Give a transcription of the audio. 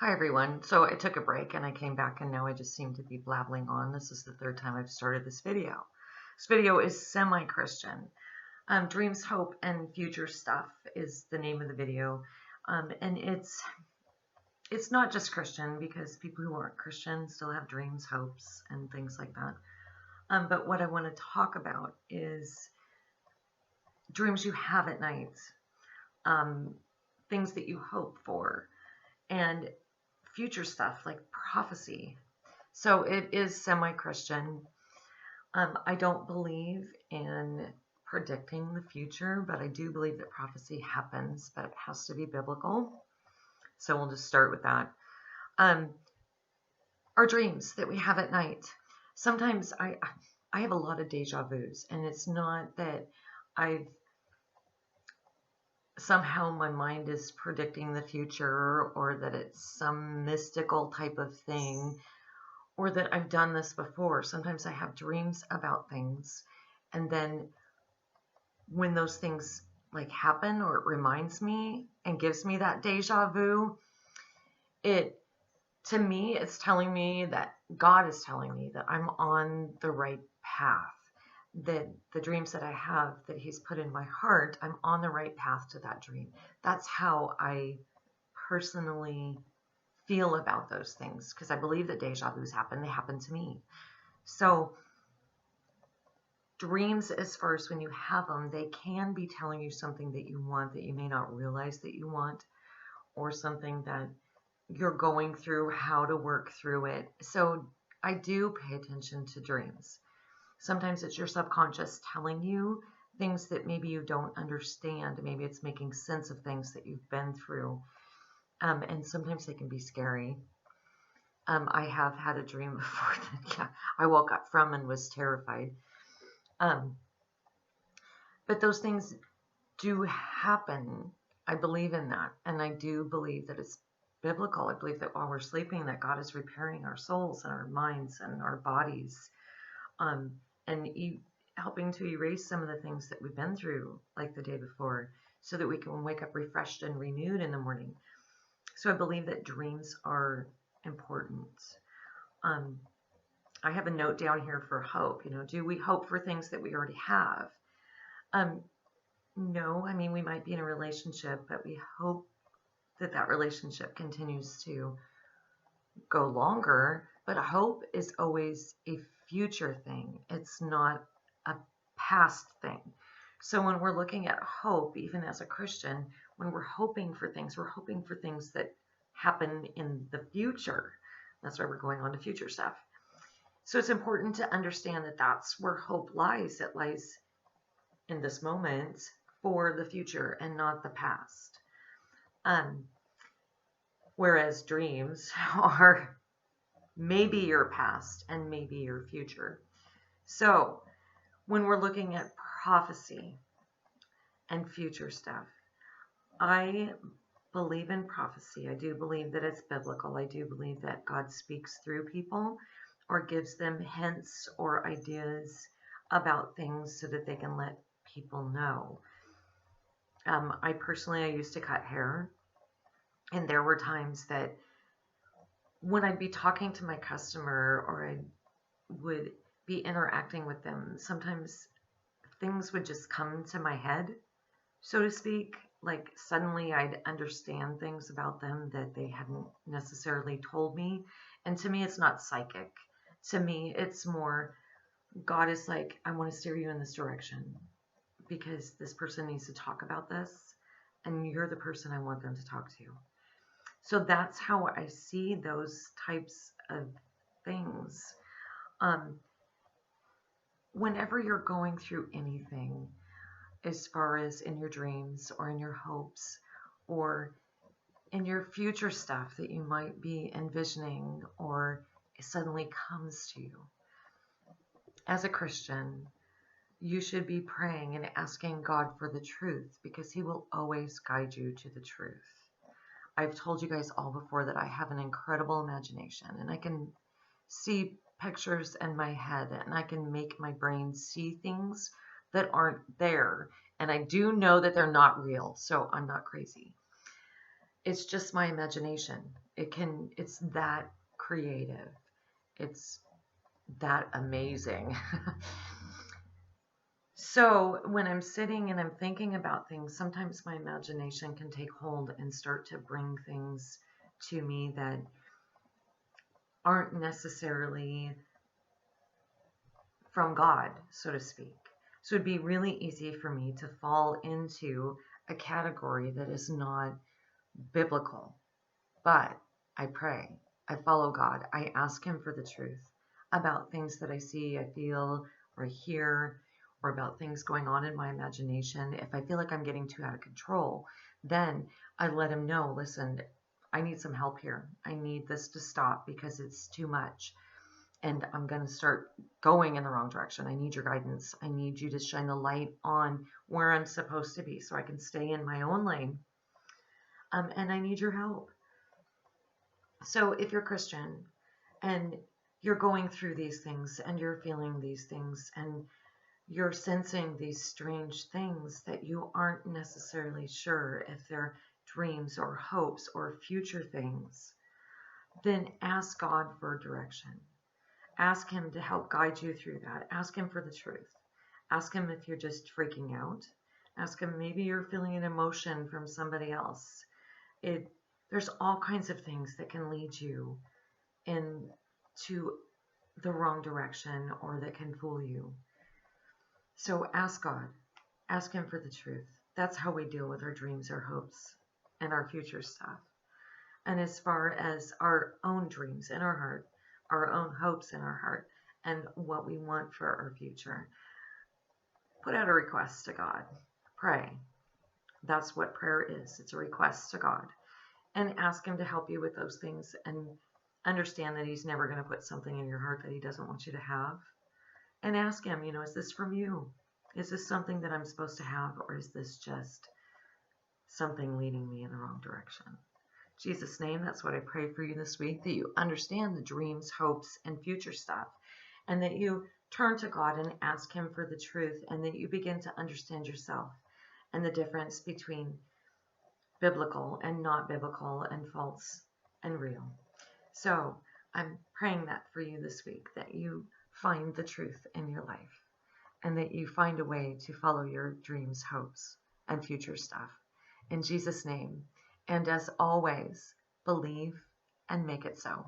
Hi everyone. So I took a break and I came back and now I just seem to be blabbling on. This is the third time I've started this video. This video is semi-Christian. Dreams, Hope, and Future Stuff is the name of the video. And it's not just Christian because people who aren't Christian still have dreams, hopes, and things like that. But what I want to talk about is dreams you have at night, um, things that you hope for, and future stuff like prophecy. So it is semi-Christian. I don't believe in predicting the future, but I do believe that prophecy happens, but it has to be biblical. So we'll just start with that. Um, our dreams that we have at night. Sometimes I have a lot of deja vus, and it's not that I've somehow my mind is predicting the future or that it's some mystical type of thing or that I've done this before. Sometimes I have dreams about things, and then when those things like happen or it reminds me and gives me that deja vu, it to me it's telling me that God is telling me that I'm on the right path. That the dreams that I have that He's put in my heart, I'm on the right path to that dream. That's how I personally feel about those things because I believe that deja vus happen. They happen to me. So dreams, as far as when you have them, they can be telling you something that you want that you may not realize that you want, or something that you're going through, how to work through it. So I do pay attention to dreams. Sometimes it's your subconscious telling you things that maybe you don't understand. Maybe it's making sense of things that you've been through. And sometimes they can be scary. I have had a dream before that I woke up from and was terrified. Um, but those things do happen. I believe in that. And I do believe that it's biblical. I believe that while we're sleeping, that God is repairing our souls and our minds and our bodies. And helping to erase some of the things that we've been through, like the day before, so that we can wake up refreshed and renewed in the morning. So I believe that dreams are important. I have a note down here for hope. Do we hope for things that we already have? No, I mean, we might be in a relationship, but we hope that that relationship continues to go longer. But hope is always a future thing. It's not a past thing. So when we're looking at hope, even as a Christian, when we're hoping for things, we're hoping for things that happen in the future. That's why we're going on to future stuff. So it's important to understand that that's where hope lies. It lies in this moment for the future and not the past. Whereas dreams are maybe your past and maybe your future. So when we're looking at prophecy and future stuff, I believe in prophecy. I do believe that it's biblical. I do believe that God speaks through people or gives them hints or ideas about things so that they can let people know. I used to cut hair, and there were times that when I'd be talking to my customer or I would be interacting with them, sometimes things would just come to my head, so to speak. Like suddenly I'd understand things about them that they hadn't necessarily told me. And to me, it's not psychic. To me, it's more God is like, I want to steer you in this direction because this person needs to talk about this and you're the person I want them to talk to. So that's how I see those types of things. Whenever you're going through anything, as far as in your dreams or in your hopes or in your future stuff that you might be envisioning or suddenly comes to you, as a Christian, you should be praying and asking God for the truth because He will always guide you to the truth. I've told you guys all before that I have an incredible imagination and I can see pictures in my head and I can make my brain see things that aren't there. And I do know that they're not real, so I'm not crazy. It's just my imagination. It's that creative. It's that amazing. So when I'm sitting and I'm thinking about things, sometimes my imagination can take hold and start to bring things to me that aren't necessarily from God, so to speak. So it'd be really easy for me to fall into a category that is not biblical. But I pray, I follow God, I ask Him for the truth about things that I see, I feel, or I hear, or about things going on in my imagination. If I feel like I'm getting too out of control, then I let Him know, listen, I need some help here. I need this to stop because it's too much. And I'm going to start going in the wrong direction. I need your guidance. I need you to shine the light on where I'm supposed to be so I can stay in my own lane. And I need your help. So if you're Christian and you're going through these things and you're feeling these things and you're sensing these strange things that you aren't necessarily sure if they're dreams or hopes or future things, then ask God for direction. Ask Him to help guide you through that. Ask Him for the truth. Ask Him if you're just freaking out. Ask Him, maybe you're feeling an emotion from somebody else. There's all kinds of things that can lead you into the wrong direction or that can fool you. So ask God. Ask Him for the truth. That's how we deal with our dreams, our hopes, and our future stuff. And as far as our own dreams in our heart, our own hopes in our heart, and what we want for our future, put out a request to God. Pray. That's what prayer is. It's a request to God. And ask Him to help you with those things and understand that He's never going to put something in your heart that He doesn't want you to have. And ask Him, is this from you? Is this something that I'm supposed to have, or is this just something leading me in the wrong direction? In Jesus' name, that's what I pray for you this week, that you understand the dreams, hopes, and future stuff, and that you turn to God and ask Him for the truth, and that you begin to understand yourself and the difference between biblical and not biblical and false and real. So I'm praying that for you this week, that you find the truth in your life and that you find a way to follow your dreams, hopes, and future stuff. In Jesus' name. And as always, believe and make it so.